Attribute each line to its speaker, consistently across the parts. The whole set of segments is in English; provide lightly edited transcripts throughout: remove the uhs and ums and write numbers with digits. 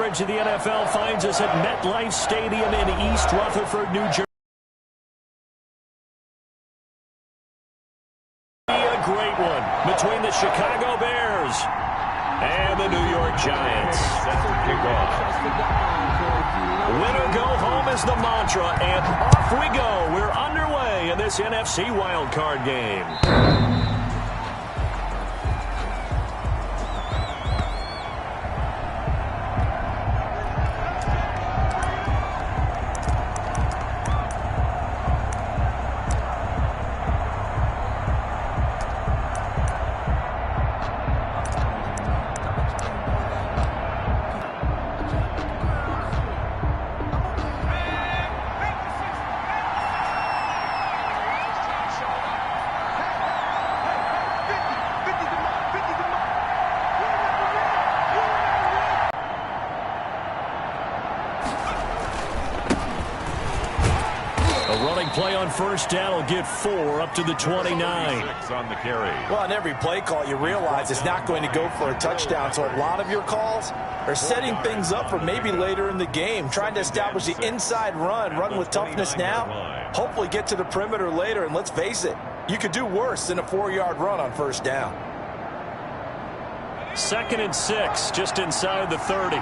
Speaker 1: coverage of the NFL finds us at MetLife Stadium in East Rutherford, New Jersey. A great one between the Chicago Bears and the New York Giants. Winner go home is the mantra, and off we go. We're underway in this NFC wildcard game. Play on first down will get 4 up to the 29.
Speaker 2: On the carry.
Speaker 3: Well, on every play call, you realize it's not going to go for a touchdown. So a lot of your calls are setting things up for maybe later in the game, trying to establish the inside run with toughness now, hopefully get to the perimeter later. And let's face it, you could do worse than a 4-yard run on first down.
Speaker 1: 2nd and 6, just inside the 30.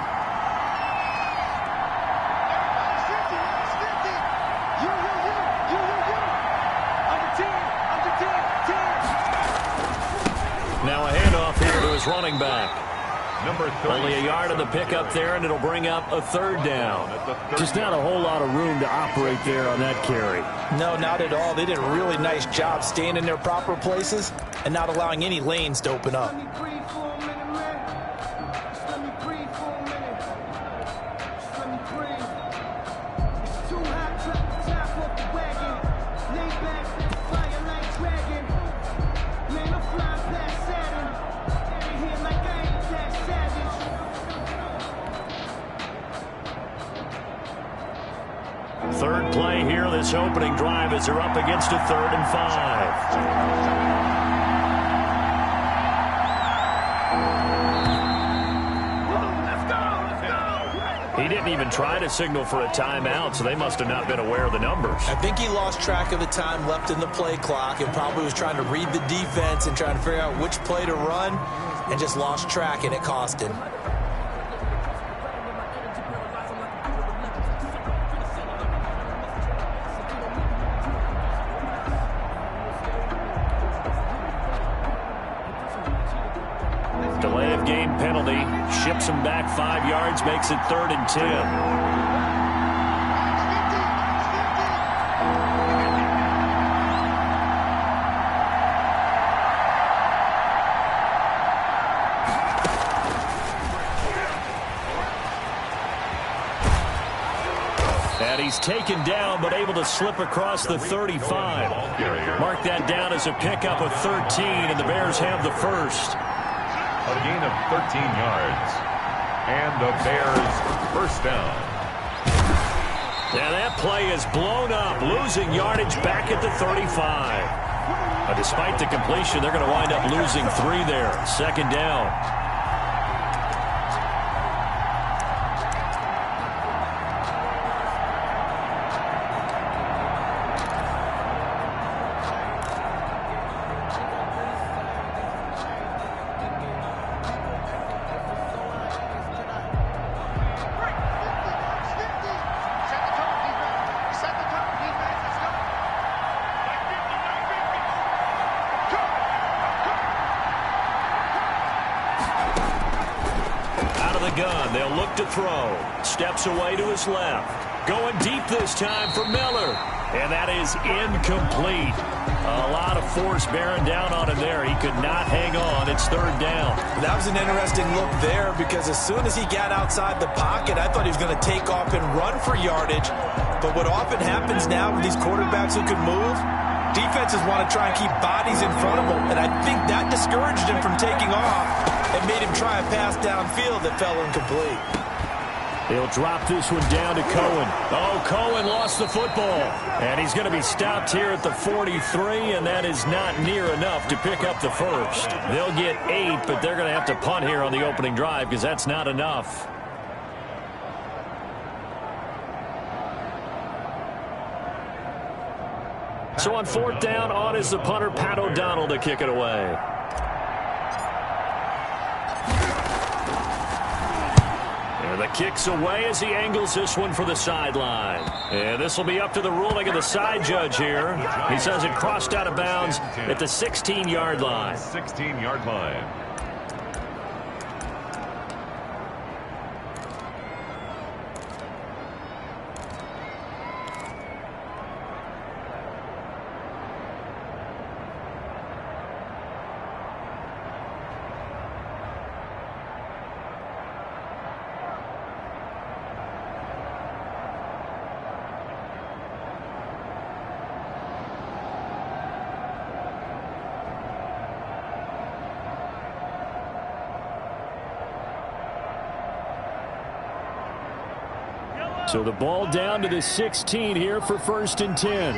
Speaker 1: Now a handoff here to his running back. Only a yard of the pickup there, and it'll bring up a 3rd down. Just not a whole lot of room to operate there on that carry.
Speaker 3: No, not at all. They did a really nice job staying in their proper places and not allowing any lanes to open up.
Speaker 1: Third play here, this opening drive, as they're up against a 3rd and 5. He didn't even try to signal for a timeout, so they must have not been aware of the numbers.
Speaker 3: I think he lost track of the time left in the play clock and probably was trying to read the defense and trying to figure out which play to run and just lost track, and it cost him.
Speaker 1: Delay of game penalty ships him back 5 yards, makes it 3rd and 10. And he's taken down, but able to slip across the 35. Mark that down as a pickup of 13, and the Bears have the first.
Speaker 2: A gain of 13 yards. And the Bears first down.
Speaker 1: Now that play is blown up, losing yardage back at the 35. But despite the completion, they're going to wind up losing 3 there. 2nd down. Gun. They'll look to throw. Steps away to his left. Going deep this time for Miller. And that is incomplete. A lot of force bearing down on him there. He could not hang on. It's 3rd down.
Speaker 3: That was an interesting look there because as soon as he got outside the pocket, I thought he was going to take off and run for yardage. But what often happens now with these quarterbacks who can move, defenses want to try and keep bodies in front of them. And I think that discouraged him from taking off and made him try a pass downfield that fell incomplete.
Speaker 1: He'll drop this one down to Cohen. Oh, Cohen lost the football. And he's going to be stopped here at the 43, and that is not near enough to pick up the first. They'll get 8, but they're going to have to punt here on the opening drive because that's not enough. So on fourth down, on is the punter, Pat O'Donnell, to kick it away. And the kick's away as he angles this one for the sideline. And this will be up to the ruling of the side judge here. He says it crossed out of bounds at the 16-yard line.
Speaker 2: 16-yard line.
Speaker 1: So the ball down to the 16 here for 1st and 10.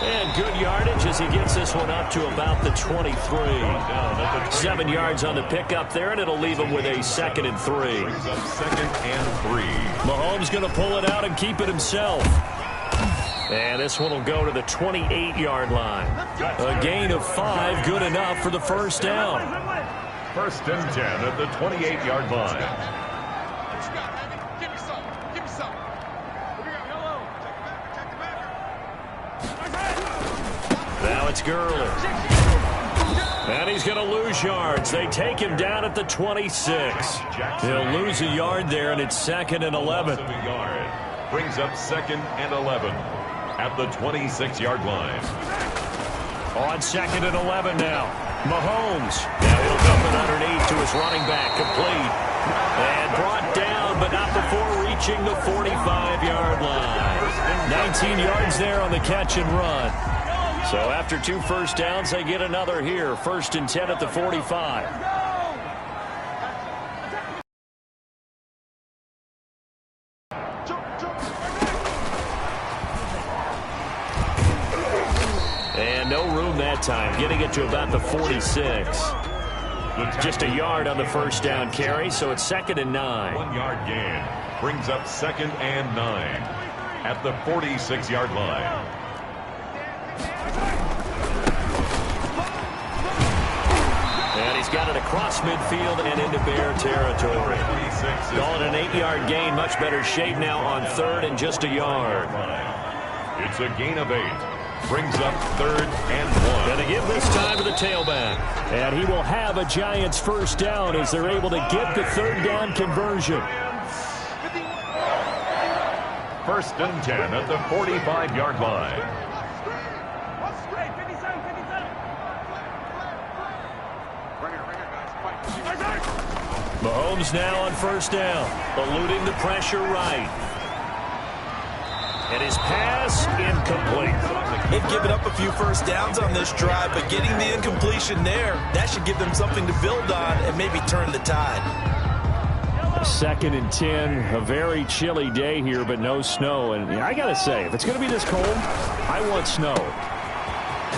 Speaker 1: And good yardage as he gets this one up to about the 23. 7 yards on the pickup there, and it'll leave him with a 2nd and 3.
Speaker 2: 2nd and 3.
Speaker 1: Mahomes going to pull it out and keep it himself. And this one will go to the 28-yard line. A gain of 5, good enough for the first down.
Speaker 2: 1st and 10 at the 28-yard line.
Speaker 1: Now it's Gurley. And he's going to lose yards. They take him down at the 26. He'll lose a yard there, and it's 2nd and 11.
Speaker 2: Brings up 2nd and 11. At the 26-yard line.
Speaker 1: On 2nd and 11 now. Mahomes. Now he'll dump it underneath to his running back. Complete. And brought down, but not before reaching the 45-yard line. 19 yards there on the catch and run. So after 2 first downs, they get another here. 1st and 10 at the 45. And no room that time, getting it to about the 46. Just a yard on the first down carry, so it's 2nd and 9.
Speaker 2: 1-yard gain brings up 2nd and 9 at the 46-yard line.
Speaker 1: And he's got it across midfield and into Bear territory. Calling an 8-yard gain, much better shape now on 3rd and just a yard.
Speaker 2: It's a gain of 8. Brings up 3rd and 1.
Speaker 1: Going to give this time to the tailback. And he will have a Giants first down as they're able to get the 3rd down conversion.
Speaker 2: 1st and 10 at the 45-yard line.
Speaker 1: Mahomes now on first down, eluding the pressure right. And his pass incomplete.
Speaker 3: They've given up a few first downs on this drive, but getting the incompletion there, that should give them something to build on and maybe turn the tide.
Speaker 1: 2nd and 10, a very chilly day here, but no snow. And I got to say, if it's going to be this cold, I want snow.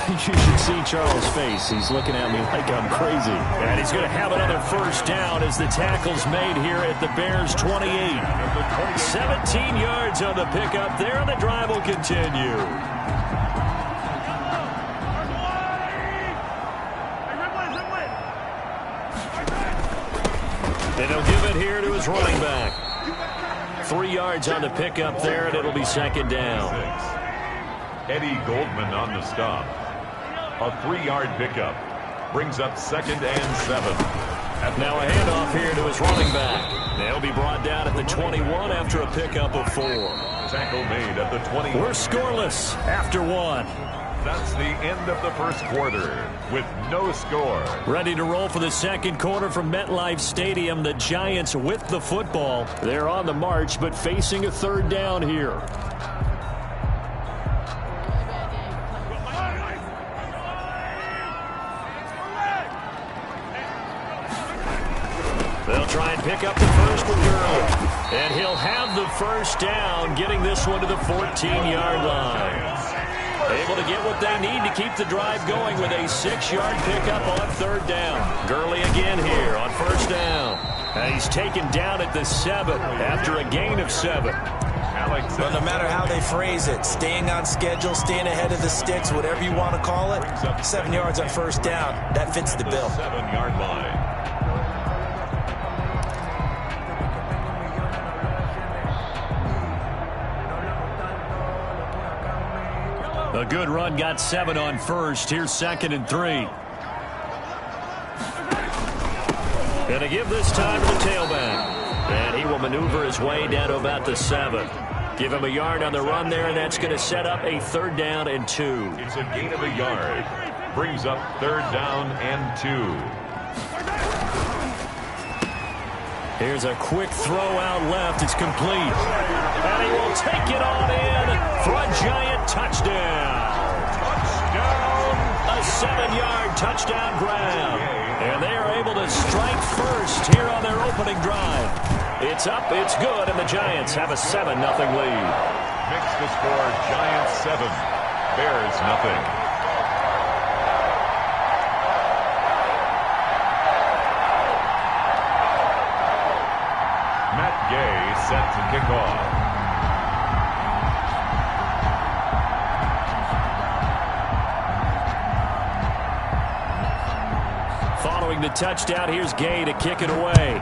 Speaker 1: You should see Charles' face. He's looking at me like I'm crazy. And he's going to have another first down as the tackle's made here at the Bears' 28. 17 yards on the pickup there, and the drive will continue. And he'll give it here to his running back. 3 yards on the pickup there, and it'll be 2nd down.
Speaker 2: Eddie Goldman on the stop. A 3-yard pickup. Brings up 2nd and 7.
Speaker 1: Now a handoff here to his running back. They'll be brought down at the 21 after a pickup of 4.
Speaker 2: Tackle made at the 20.
Speaker 1: We're scoreless after 1.
Speaker 2: That's the end of the first quarter with no score.
Speaker 1: Ready to roll for the second quarter from MetLife Stadium. The Giants with the football. They're on the march, but facing a 3rd down here. They'll try and pick up the first with Gurley. And he'll have the first down, getting this one to the 14-yard line. Able to get what they need to keep the drive going with a 6-yard pickup on 3rd down. Gurley again here on 1st down. And he's taken down at the 7 after a gain of 7.
Speaker 3: Well, no matter how they phrase it, staying on schedule, staying ahead of the sticks, whatever you want to call it, 7 yards on 1st down, that fits the bill.
Speaker 2: 7-yard line.
Speaker 1: A good run got 7 on 1st. Here's 2nd and 3. Gonna give this time to the tailback. And he will maneuver his way down to about the 7. Give him a yard on the run there, and that's going to set up a 3rd down and 2.
Speaker 2: It's a gain of a yard. Brings up 3rd down and 2.
Speaker 1: Here's a quick throw out left. It's complete. And he will take it on in for a giant touchdown.
Speaker 2: Touchdown!
Speaker 1: A 7-yard touchdown grab. And they are able to strike first here on their opening drive. It's up, it's good, and the Giants have a 7-0 lead.
Speaker 2: Makes the score Giants 7, Bears nothing. Matt Gay set to kick off.
Speaker 1: Following the touchdown, here's Gay to kick it away.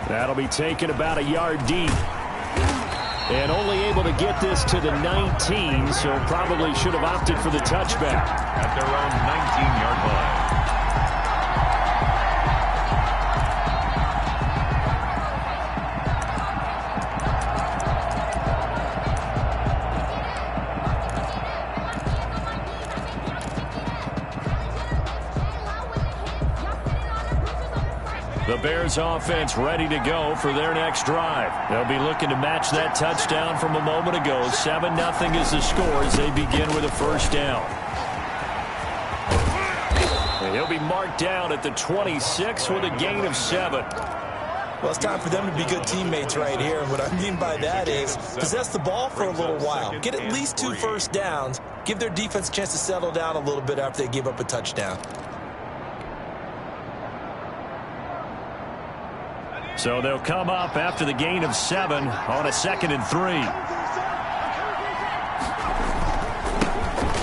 Speaker 1: That'll be taken about a yard deep. And only able to get this to the 19, so probably should have opted for the touchback.
Speaker 2: At their own 19-yard line.
Speaker 1: The Bears offense ready to go for their next drive. They'll be looking to match that touchdown from a moment ago. 7-0 is the score as they begin with a 1st down. And he'll be marked down at the 26 with a gain of 7.
Speaker 3: Well, it's time for them to be good teammates right here. And what I mean by that is possess the ball for a little while. Get at least 2 first downs. Give their defense a chance to settle down a little bit after they give up a touchdown.
Speaker 1: So they'll come up after the gain of 7 on a 2nd and 3.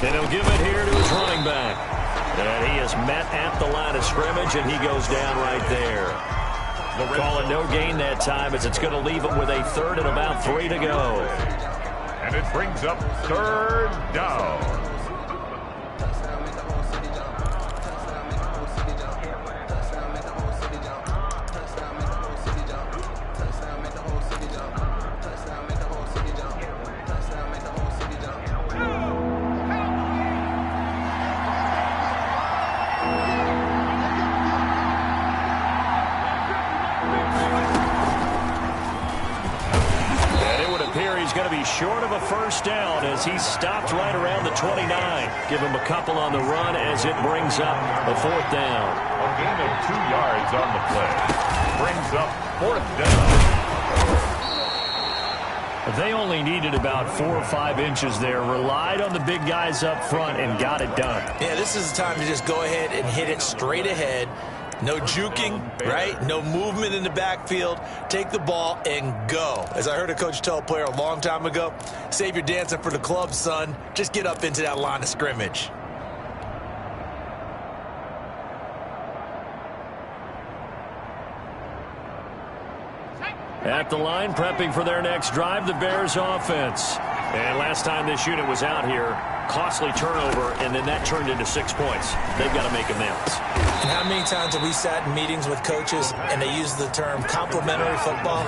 Speaker 1: And he'll give it here to his running back. And he is met at the line of scrimmage, and he goes down right there. They'll call it no gain that time, as it's going to leave him with a 3rd and about 3 to go.
Speaker 2: And it brings up 3rd down.
Speaker 1: Short of a 1st down as he stopped right around the 29. Give him a couple on the run as it brings up a 4th down.
Speaker 2: A gain of 2 yards on the play. Brings up 4th down.
Speaker 1: They only needed about 4 or 5 inches there. Relied on the big guys up front and got it done.
Speaker 3: Yeah, this is the time to just go ahead and hit it straight ahead. No juking, right? No movement in the backfield. Take the ball and go. As I heard a coach tell a player a long time ago, save your dancing for the club, son. Just get up into that line of scrimmage.
Speaker 1: At the line, prepping for their next drive, the Bears offense. And last time this unit was out here, costly turnover, and then that turned into 6 points. They've got to make amends.
Speaker 3: And how many times have we sat in meetings with coaches and they use the term complementary football?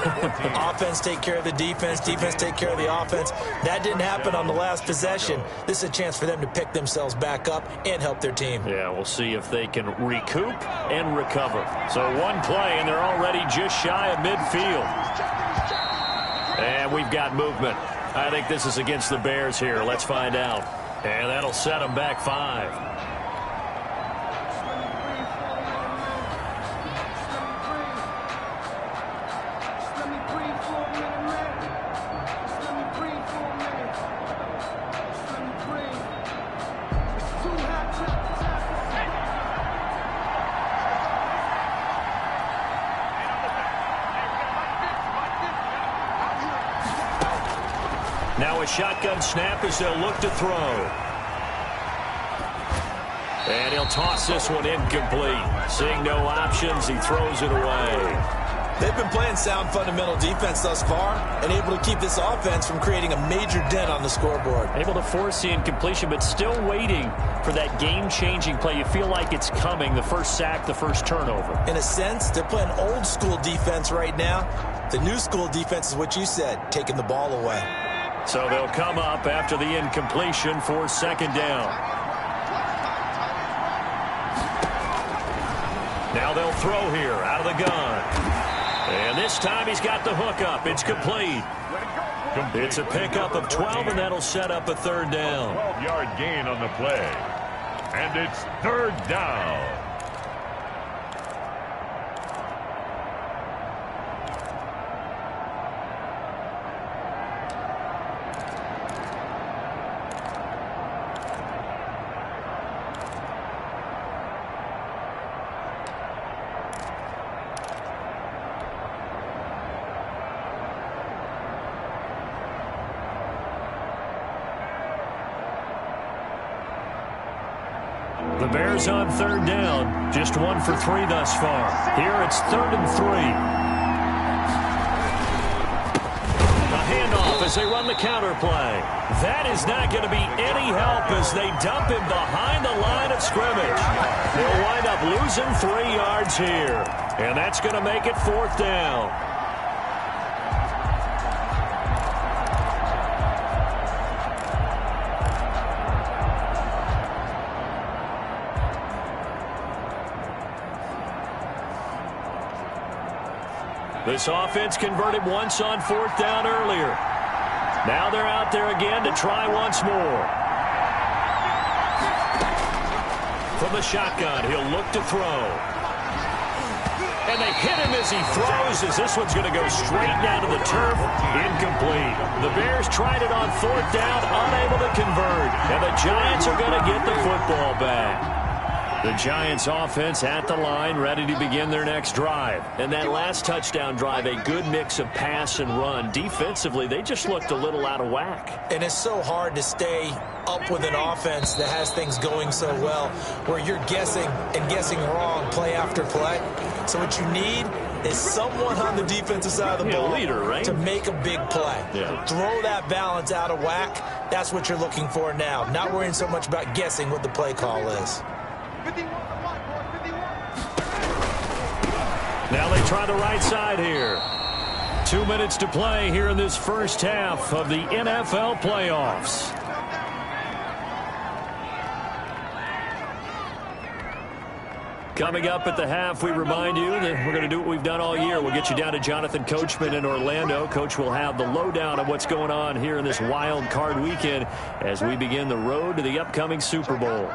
Speaker 3: Offense take care of the defense, defense take care of the offense. That didn't happen on the last possession. This is a chance for them to pick themselves back up and help their team.
Speaker 1: Yeah, we'll see if they can recoup and recover. So 1 play, and they're already just shy of midfield. And we've got movement. I think this is against the Bears here. Let's find out. And that'll set them back 5. Now a shotgun snap as they'll look to throw. And he'll toss this one incomplete. Seeing no options, he throws it away.
Speaker 3: They've been playing sound fundamental defense thus far and able to keep this offense from creating a major dent on the scoreboard.
Speaker 1: Able to force the incompletion, but still waiting for that game-changing play. You feel like it's coming, the first sack, the first turnover.
Speaker 3: In a sense, they're playing old-school defense right now. The new-school defense is what you said, taking the ball away.
Speaker 1: So they'll come up after the incompletion for second down. Now they'll throw here out of the gun. And this time he's got the hook up. It's complete. It's a pickup of 12, and that'll set up a third down.
Speaker 2: 12-yard gain on the play. And it's third down.
Speaker 1: The Bears on third down. Just 1 for 3 thus far. Here it's 3rd and 3. A handoff as they run the counter play. That is not going to be any help as they dump him behind the line of scrimmage. They'll wind up losing 3 yards here. And that's going to make it 4th down. This offense converted once on 4th down earlier. Now they're out there again to try once more. From the shotgun, he'll look to throw. And they hit him as he throws, as this one's going to go straight down to the turf. Incomplete. The Bears tried it on 4th down, unable to convert. And the Giants are going to get the football back. The Giants offense at the line, ready to begin their next drive. And that last touchdown drive, a good mix of pass and run. Defensively, they just looked a little out of whack.
Speaker 3: And it's so hard to stay up with an offense that has things going so well, where you're guessing and guessing wrong play after play. So what you need is someone on the defensive side of the ball
Speaker 1: leader, right?
Speaker 3: to make a big play.
Speaker 1: Yeah.
Speaker 3: Throw that balance out of whack. That's what you're looking for now. Not worrying so much about guessing what the play call is.
Speaker 1: Now they try the right side here. 2 minutes to play here in this first half of the NFL playoffs. Coming up at the half, we remind you that we're going to do what we've done all year. We'll get you down to Jonathan Coachman in Orlando. Coach will have the lowdown of what's going on here in this wild card weekend as we begin the road to the upcoming Super Bowl.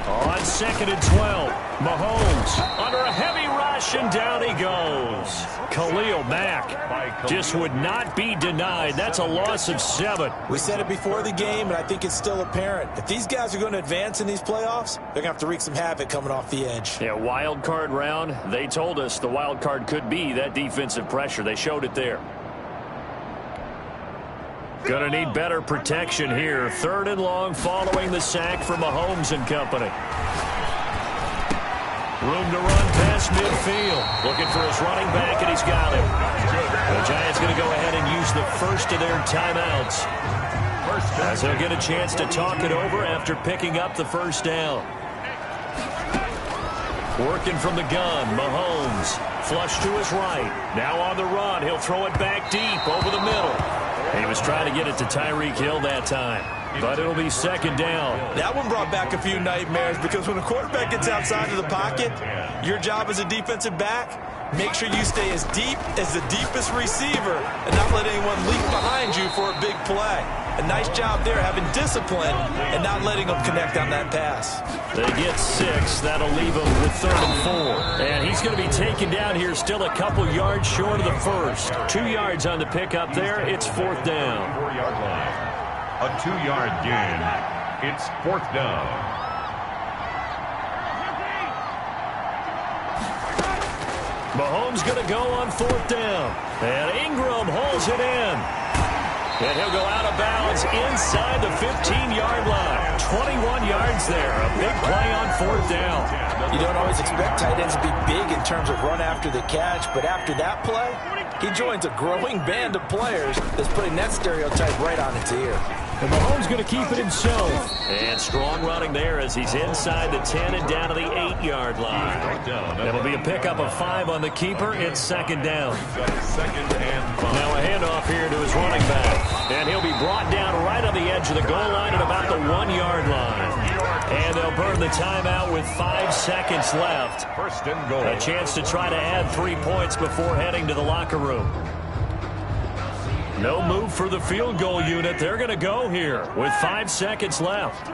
Speaker 1: On 2nd and 12, Mahomes under a heavy rush, and down he goes. Khalil Mack just would not be denied. That's a loss of 7.
Speaker 3: We said it before the game, and I think it's still apparent. If these guys are going to advance in these playoffs, they're going to have to wreak some havoc coming off the edge.
Speaker 1: Yeah, wild card round. They told us the wild card could be that defensive pressure. They showed it there. Going to need better protection here. 3rd and long following the sack from Mahomes and company. Room to run past midfield. Looking for his running back, and he's got him. The Giants going to go ahead and use the first of their timeouts, as they'll get a chance to talk it over after picking up the first down. Working from the gun, Mahomes. Flush to his right. Now on the run. He'll throw it back deep over the middle. He was trying to get it to Tyreek Hill that time, but it'll be 2nd down.
Speaker 3: That one brought back a few nightmares, because when a quarterback gets outside of the pocket, your job as a defensive back, make sure you stay as deep as the deepest receiver and not let anyone leap behind you for a big play. A nice job there, having discipline and not letting them connect on that pass.
Speaker 1: They get 6. That'll leave him with 3rd and 4. And he's going to be taken down here, still a couple yards short of the first. 2 yards on the pickup there. It's 4th down.
Speaker 2: 4-yard line. A 2-yard gain. It's 4th down.
Speaker 1: Mahomes going to go on 4th down. And Ingram holds it in. And he'll go out of bounds inside the 15-yard line. 21 yards there. A big play on 4th down.
Speaker 3: You don't always expect tight ends to be big in terms of run after the catch, but after that play, he joins a growing band of players that's putting that stereotype right on its ear.
Speaker 1: And Mahomes going to keep it himself. And strong running there as he's inside the 10 and down to the 8-yard line. It'll be a pickup of 5 on the keeper. It's 2nd down. Now a handoff here to his running back. And he'll be brought down right on the edge of the goal line at about the 1-yard line. And they'll burn the timeout with 5 seconds left.
Speaker 2: First and goal.
Speaker 1: A chance to try to add 3 points before heading to the locker room. No move for the field goal unit. They're going to go here with 5 seconds left.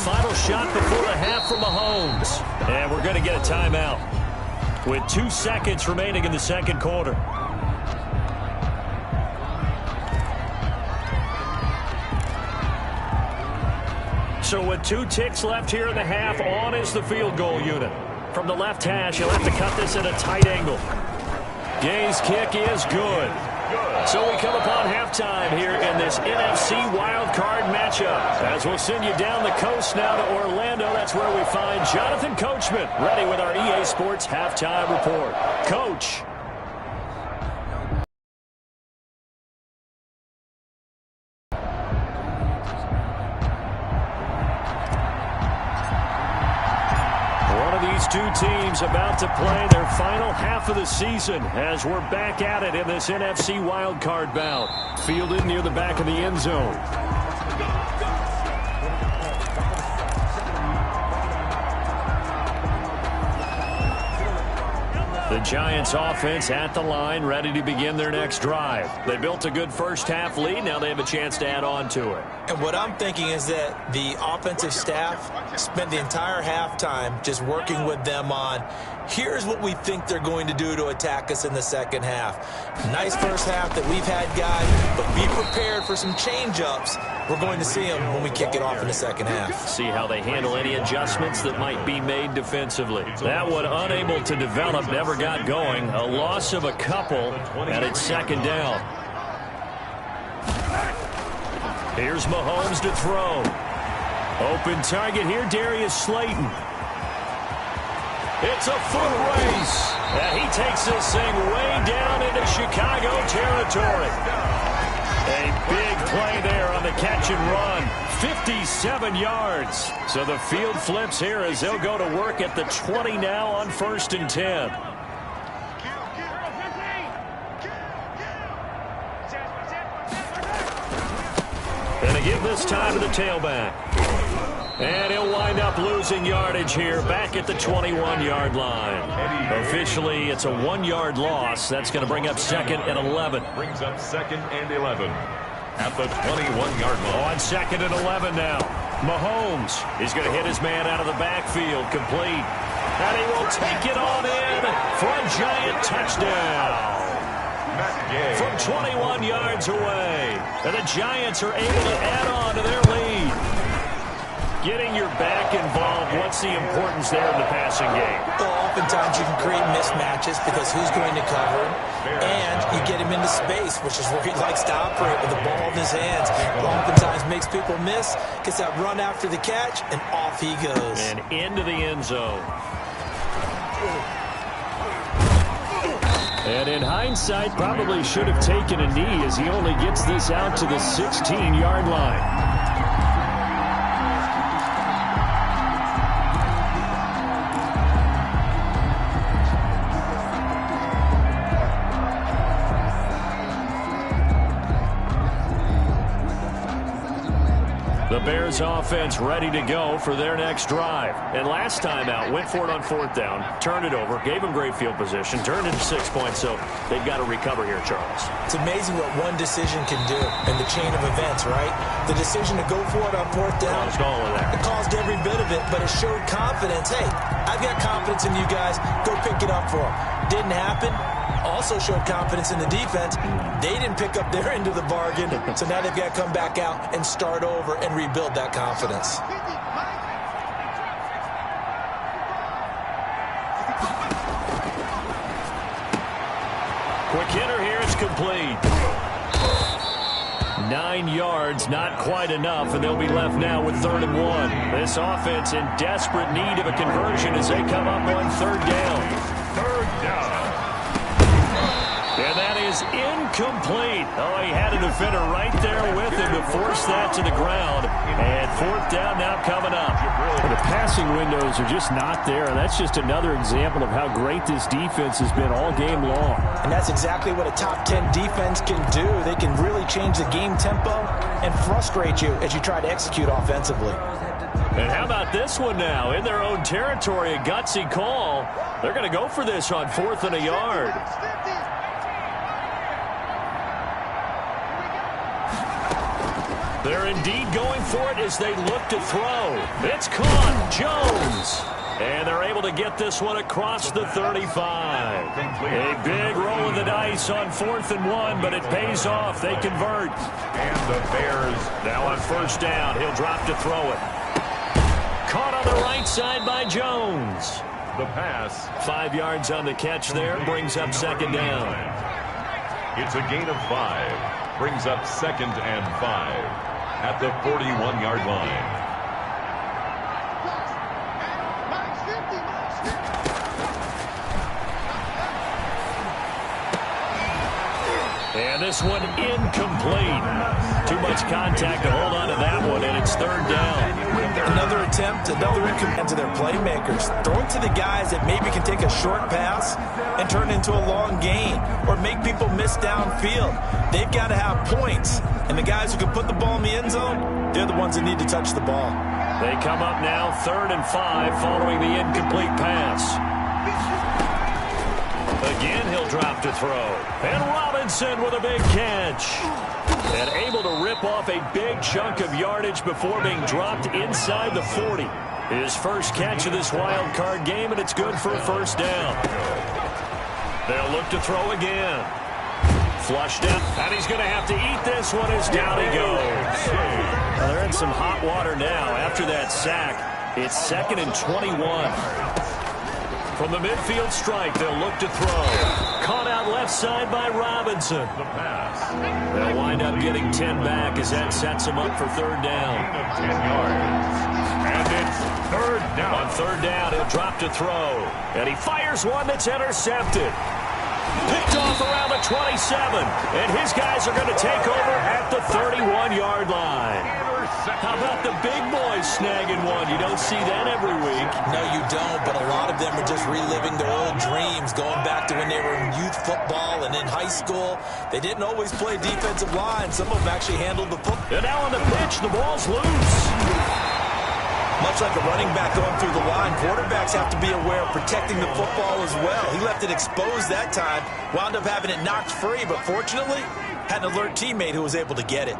Speaker 1: Final shot before the half from Mahomes. And we're going to get a timeout with 2 seconds remaining in the second quarter. So with 2 ticks left here in the half, on is the field goal unit. From the left hash, he'll have to cut this at a tight angle. Gay's kick is good. So we come upon halftime here in this NFC wildcard matchup. As we'll send you down the coast now to Orlando, that's where we find Jonathan Coachman ready with our EA Sports halftime report. Coach. Two teams about to play their final half of the season as we're back at it in this NFC wildcard bout. Fielded near the back of the end zone. The Giants offense at the line, ready to begin their next drive. They built a good first half lead. Now they have a chance to add on to it.
Speaker 3: And what I'm thinking is that the offensive staff spent the entire halftime just working with them on, here's what we think they're going to do to attack us in the second half. Nice first half that we've had, guys, but be prepared for some change-ups. We're going to see them when we kick it off in the second half.
Speaker 1: See how they handle any adjustments that might be made defensively. That one unable to develop, never got going. A loss of a couple, and it's 2nd down. Here's Mahomes to throw. Open target here, Darius Slayton. It's a foot race. And he takes this thing way down into Chicago territory. A big play there on the catch and run. 57 yards. So the field flips here as they'll go to work at the 20 now on 1st and 10. And to give this time to the tailback. And he'll wind up losing yardage here back at the 21-yard line. Officially, it's a 1-yard loss. That's going to bring up 2nd and 11.
Speaker 2: Brings up 2nd and 11 at the 21-yard line.
Speaker 1: On 2nd and 11 now. Mahomes is going to hit his man out of the backfield, complete. And he will take it on in for a giant touchdown. From 21 yards away. And the Giants are able to add on to their lead. Getting your back involved, what's the importance there in the passing game?
Speaker 3: Well, oftentimes you can create mismatches because who's going to cover him, and you get him into space, which is where he likes to operate with the ball in his hands. Oftentimes makes people miss, gets that run after the catch, and off he goes.
Speaker 1: And into the end zone. And in hindsight, probably should have taken a knee as he only gets this out to the 16-yard line. The Bears offense ready to go for their next drive. And last time out, went for it on 4th down, turned it over, gave them great field position, turned it to 6 points, so they've got to recover here, Charles.
Speaker 3: It's amazing what one decision can do in the chain of events, right? The decision to go for it on 4th down, it caused every bit of it, but it showed confidence. Hey, I've got confidence in you guys. Go pick it up for them. Didn't happen. Also showed confidence in the defense. They didn't pick up their end of the bargain, so now they've got to come back out and start over and rebuild that confidence.
Speaker 1: Quick hitter here. It's complete. 9 yards, not quite enough, and they'll be left now with 3rd and 1. This offense in desperate need of a conversion as they come up on 3rd down.
Speaker 2: 3rd down.
Speaker 1: And that is incomplete. Oh, he had a defender right there with him to force that to the ground. And 4th down now coming up.
Speaker 4: The passing windows are just not there. That's just another example of how great this defense has been all game long.
Speaker 3: And that's exactly what a top 10 defense can do. They can really change the game tempo and frustrate you as you try to execute offensively.
Speaker 1: And how about this one now? In their own territory, a gutsy call. They're going to go for this on 4th and a yard. They're indeed going for it as they look to throw. It's caught. Jones. And they're able to get this one across the 35. A big roll of the dice on 4th and 1, but it pays off. They convert.
Speaker 2: And the Bears
Speaker 1: now on 1st down. He'll drop to throw it. Caught on the right side by Jones.
Speaker 2: The pass.
Speaker 1: 5 yards on the catch there. Brings up 2nd down.
Speaker 2: It's a gain of 5. Brings up 2nd and 5 at the 41-yard line.
Speaker 1: And this one incomplete. Too much contact to hold on to that one, and it's 3rd down.
Speaker 3: Another attempt, another incomplete to their playmakers. Throw it to the guys that maybe can take a short pass and turn it into a long gain or make people miss downfield. They've got to have points. And the guys who can put the ball in the end zone, they're the ones that need to touch the ball.
Speaker 1: They come up now 3rd and 5 following the incomplete pass. Again, he'll drop to throw. And Robinson with a big catch. And able to rip off a big chunk of yardage before being dropped inside the 40. His first catch of this wild card game, and it's good for a 1st down. They'll look to throw again. Flushed out, and he's going to have to eat this one as down he goes. Well, they're in some hot water now after that sack. It's 2nd and 21. From the midfield strike, they'll look to throw. Caught out left side by Robinson.
Speaker 2: The pass.
Speaker 1: They'll wind up getting 10 back as that sets them up for 3rd down.
Speaker 2: Gain of 10 yards. And it's 3rd down.
Speaker 1: On 3rd down, he'll drop to throw. And he fires one that's intercepted. Picked off around the 27. And his guys are going to take over at the 31-yard line. How about the big boys snagging one? You don't see that every week.
Speaker 3: No, you don't, but a lot of them are just reliving their old dreams, going back to when they were in youth football and in high school. They didn't always play defensive line. Some of them actually handled the football.
Speaker 1: And now on the pitch, the ball's loose.
Speaker 3: Much like a running back going through the line, quarterbacks have to be aware of protecting the football as well. He left it exposed that time, wound up having it knocked free, but fortunately, had an alert teammate who was able to get it.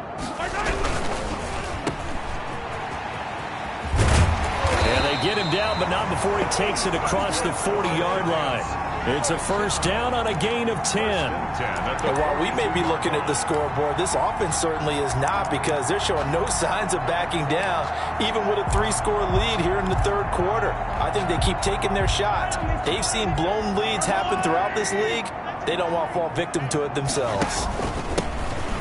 Speaker 1: Get him down, but not before he takes it across the 40-yard line. It's a 1st down on a gain of 10.
Speaker 3: And while we may be looking at the scoreboard, this offense certainly is not, because they're showing no signs of backing down, even with a 3-score lead here in the 3rd quarter. I think they keep taking their shots. They've seen blown leads happen throughout this league. They don't want to fall victim to it themselves.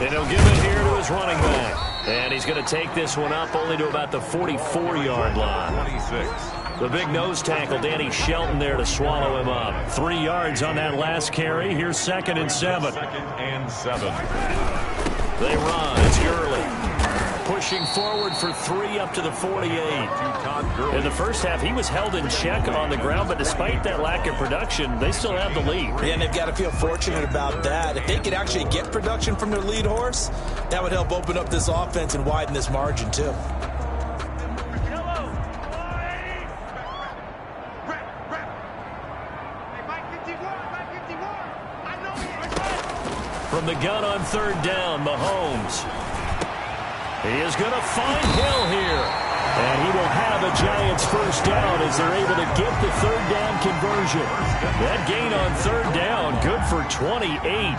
Speaker 1: And he'll give it here to his running back. And he's going to take this one up only to about the 44-yard line.
Speaker 2: 26.
Speaker 1: The big nose tackle, Danny Shelton, there to swallow him up. 3 yards on that last carry. Here's 2nd and 7.
Speaker 2: 2nd and 7.
Speaker 1: They run. It's Gurley. Pushing forward for 3 up to the 48. In the first half, he was held in check on the ground, but despite that lack of production, they still have the lead.
Speaker 3: Yeah, and they've got to feel fortunate about that. If they could actually get production from their lead horse, that would help open up this offense and widen this margin, too.
Speaker 1: From the gun on 3rd down, Mahomes. He is going to find Hill here. And he will have a Giants 1st down as they're able to get the 3rd down conversion. That gain on 3rd down, good for 28.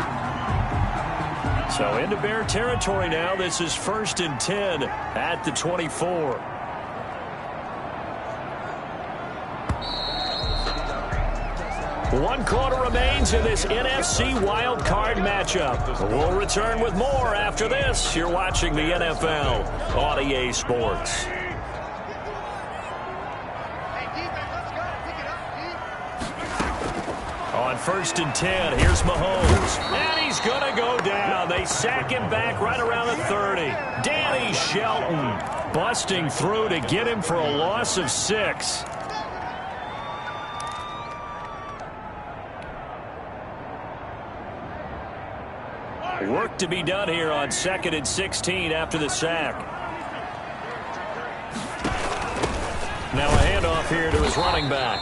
Speaker 1: So into Bear territory now. This is 1st and 10 at the 24. 1 quarter remains in this NFC Wild Card matchup. We'll return with more after this. You're watching the NFL on EA Sports. On 1st and 10, here's Mahomes. And he's going to go down. They sack him back right around the 30. Danny Shelton busting through to get him for a loss of 6. Work to be done here on 2nd and 16 after the sack. Now a handoff here to his running back.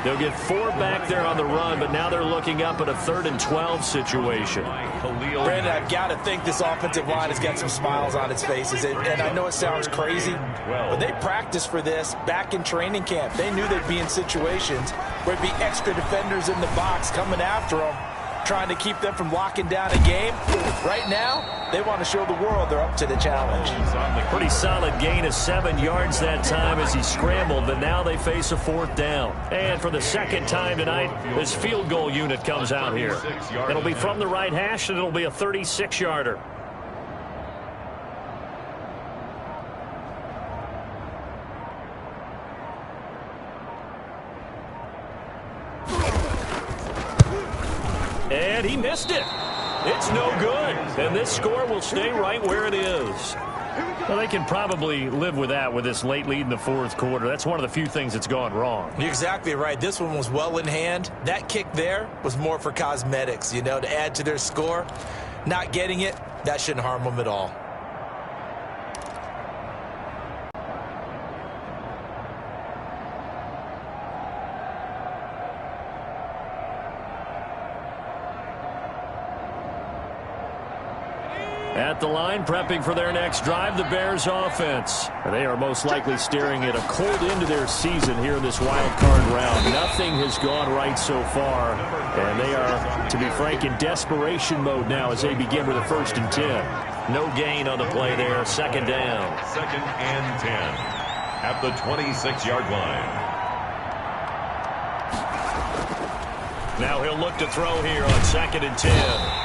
Speaker 1: They'll get 4 back there on the run, but now they're looking up at a 3rd and 12 situation.
Speaker 3: Brandon, I've got to think this offensive line has got some smiles on its faces. And I know it sounds crazy, but they practiced for this back in training camp. They knew they'd be in situations where there'd be extra defenders in the box coming after them, trying to keep them from locking down a game. Right now, they want to show the world they're up to the challenge.
Speaker 1: Pretty solid gain of 7 yards that time as he scrambled, but now they face a 4th down. And for the 2nd time tonight, this field goal unit comes out here. It'll be from the right hash, and it'll be a 36-yarder. And he missed it. It's no good. And this score will stay right where it is. Well, they can probably live with that with this late lead in the 4th quarter. That's one of the few things that's gone wrong.
Speaker 3: You're exactly right. This one was well in hand. That kick there was more for cosmetics, you know, to add to their score. Not getting it, that shouldn't harm them at all.
Speaker 1: At the line, prepping for their next drive, the Bears offense. They are most likely staring at a cold end to their season here in this wild card round. Nothing has gone right so far, and they are, to be frank, in desperation mode now as they begin with a 1st and 10. No gain on the play there, 2nd down.
Speaker 2: 2nd and 10 at the 26-yard line.
Speaker 1: Now he'll look to throw here on 2nd and 10.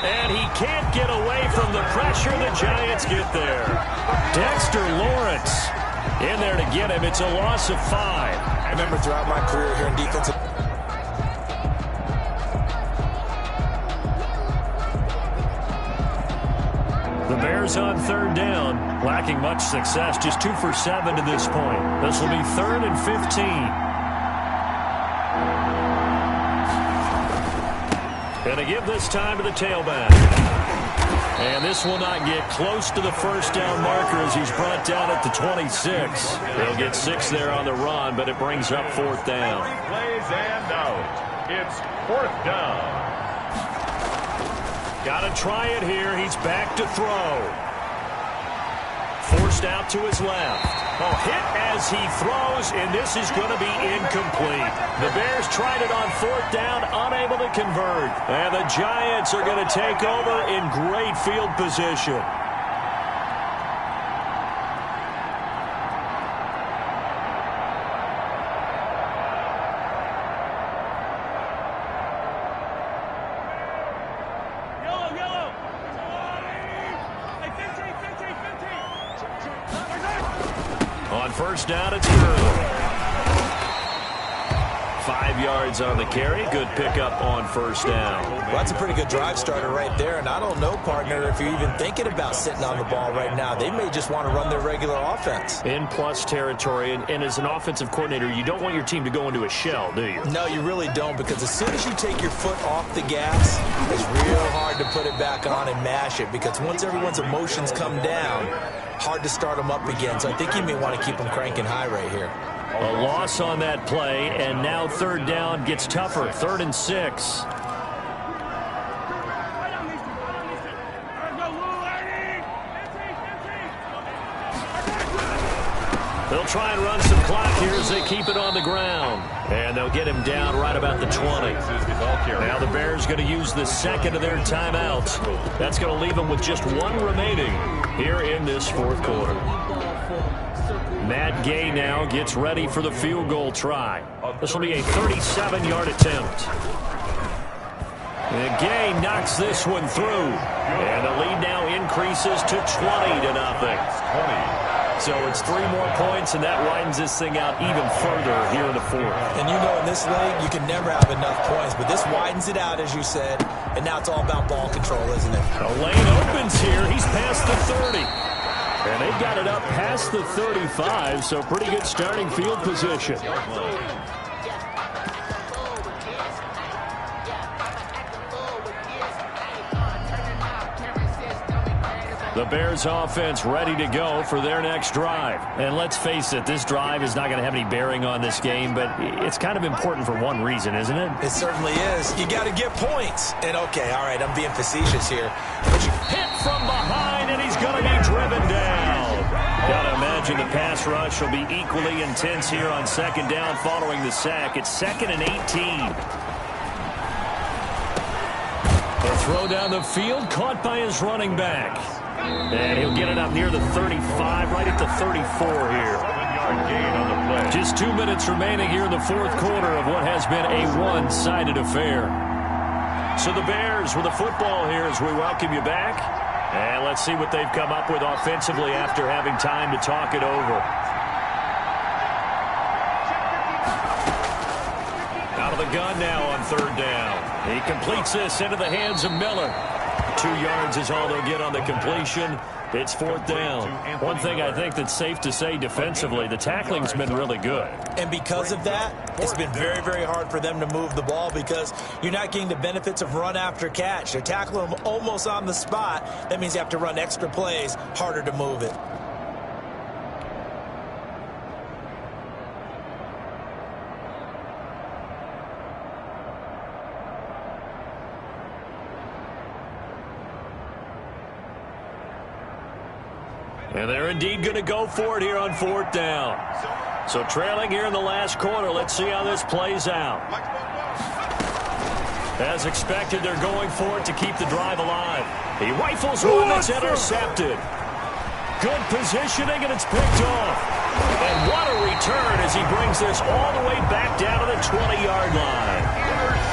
Speaker 1: And he can't get away from the pressure. The Giants get there. Dexter Lawrence in there to get him. It's a loss of 5.
Speaker 3: I remember throughout my career here in defensive.
Speaker 1: The Bears on 3rd down, lacking much success. Just 2 for 7 to this point. This will be 3rd and 15. And to give this time to the tailback. And this will not get close to the 1st down marker as he's brought down at the 26. They'll get 6 there on the run, but it brings up 4th down.
Speaker 2: Plays and out. It's 4th down.
Speaker 1: Got to try it here. He's back to throw. Forced out to his left. Oh, hit as he throws, and this is going to be incomplete. The Bears tried it on 4th down, unable to convert. And the Giants are going to take over in great field position. On 1st down, it's Gurley. 5 yards on the carry. Good pickup on 1st down.
Speaker 3: Well, that's a pretty good drive starter right there. And I don't know, partner, if you're even thinking about sitting on the ball right now. They may just want to run their regular offense.
Speaker 1: In plus territory. And as an offensive coordinator, you don't want your team to go into a shell, do you?
Speaker 3: No, you really don't, because as soon as you take your foot off the gas, it's real hard to put it back on and mash it, because once everyone's emotions come down, hard to start them up again. So I think you may want to keep them cranking high right here.
Speaker 1: A loss on that play, and now 3rd down gets tougher. 3rd and 6. They'll try and run some clock here as they keep it on the ground. And they'll get him down right about the 20. Now the Bears going to use the 2nd of their timeouts. That's going to leave them with just 1 remaining here in this 4th quarter. Matt Gay now gets ready for the field goal try. This will be a 37-yard attempt. And Gay knocks this one through. And the lead now increases to 20-0. So it's 3 more points, and that widens this thing out even further here in the fourth.
Speaker 3: And you know in this league, you can never have enough points, but this widens it out, as you said, and now it's all about ball control, isn't it?
Speaker 1: The lane opens here. He's past the 30. And they've got it up past the 35, so pretty good starting field position. The Bears offense ready to go for their next drive. And let's face it, this drive is not going to have any bearing on this game, but it's kind of important for one reason, isn't it?
Speaker 3: It certainly is. You got to get points. And okay, all right, I'm being facetious here.
Speaker 1: Hit from behind, and he's going to be driven down. Got to imagine the pass rush will be equally intense here on second down following the sack. It's 2nd and 18. The throw down the field, caught by his running back. And he'll get it up near the 35, right at the 34 here.
Speaker 2: 7-yard gain on the play.
Speaker 1: Just 2 minutes remaining here in the fourth quarter of what has been a one-sided affair. So the Bears with the football here as we welcome you back. And let's see what they've come up with offensively after having time to talk it over. Out of the gun now on third down. He completes this into the hands of Miller. 2 yards is all they'll get on the completion. It's fourth down. One thing I think that's safe to say defensively, the tackling's been really good.
Speaker 3: And because of that, it's been very, very hard for them to move the ball because you're not getting the benefits of run after catch. They're tackling them almost on the spot. That means you have to run extra plays, harder to move it.
Speaker 1: And they're indeed going to go for it here on fourth down. So trailing here in the last quarter. Let's see how this plays out. As expected, they're going for it to keep the drive alive. He rifles one that's intercepted. Good positioning, and it's picked off. And what a return as he brings this all the way back down to the 20-yard line.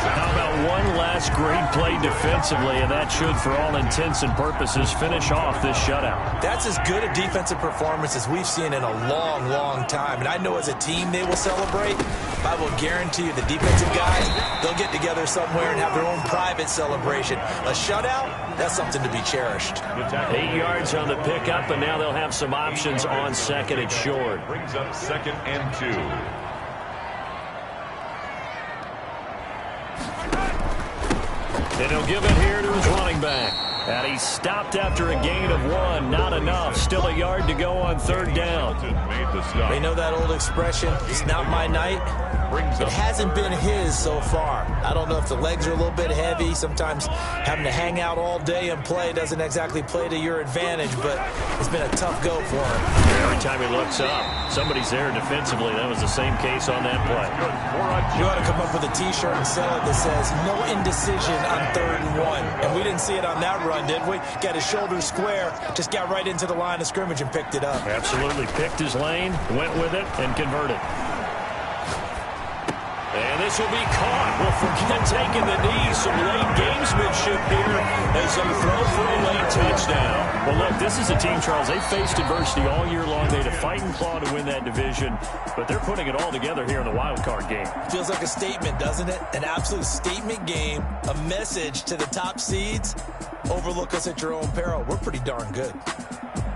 Speaker 1: How about one last great play defensively, and that should, for all intents and purposes, finish off this shutout.
Speaker 3: That's as good a defensive performance as we've seen in a long, long time. And I know as a team they will celebrate. I will guarantee you the defensive guys, they'll get together somewhere and have their own private celebration. A shutout, that's something to be cherished.
Speaker 1: 8 yards on the pickup, and now they'll have some options on second and short.
Speaker 2: Brings up 2nd and 2.
Speaker 1: And he'll give it here to his running back. And he stopped after a gain of 1. Not enough. Still a yard to go on third down.
Speaker 3: They know that old expression, it's not my night. It hasn't been his so far. I don't know if the legs are a little bit heavy. Sometimes having to hang out all day and play doesn't exactly play to your advantage, but it's been a tough go for him.
Speaker 1: Every time he looks up, somebody's there defensively. That was the same case on that play.
Speaker 3: You ought to come up with a T-shirt and sell it that says, no indecision on 3rd and 1. And we didn't see it on that run, did we? Got his shoulders square, just got right into the line of scrimmage and picked it up.
Speaker 1: Absolutely picked his lane, went with it, and converted. And this will be caught. Well, forget taking the knee. Some late gamesmanship here as they throw for a late touchdown. Well, look, this is a team, Charles. They faced adversity all year long. They had to fight and claw to win that division, but they're putting it all together here in the wild card game.
Speaker 3: Feels like a statement, doesn't it? An absolute statement game, a message to the top seeds. Overlook us at your own peril. We're pretty darn good.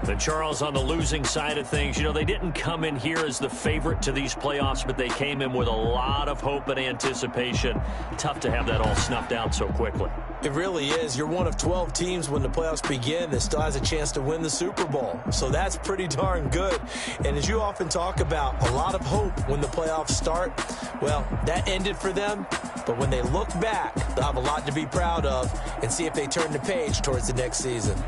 Speaker 1: And Charles, on the losing side of things, you know, they didn't come in here as the favorite to these playoffs, but they came in with a lot of hope and anticipation. Tough to have that all snuffed out so quickly.
Speaker 3: It really is. You're one of 12 teams when the playoffs begin that still has a chance to win the Super Bowl. So that's pretty darn good. And as you often talk about, a lot of hope when the playoffs start. Well, that ended for them. But when they look back, they'll have a lot to be proud of and see if they turn the page towards the next season.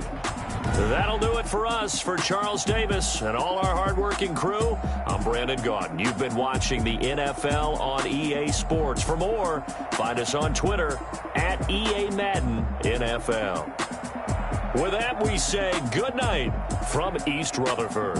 Speaker 1: That'll do it for us. For Charles Davis and all our hardworking crew, I'm Brandon Gaudin. You've been watching the NFL on EA Sports. For more, find us on Twitter at EA Madden NFL. With that, we say good night from East Rutherford.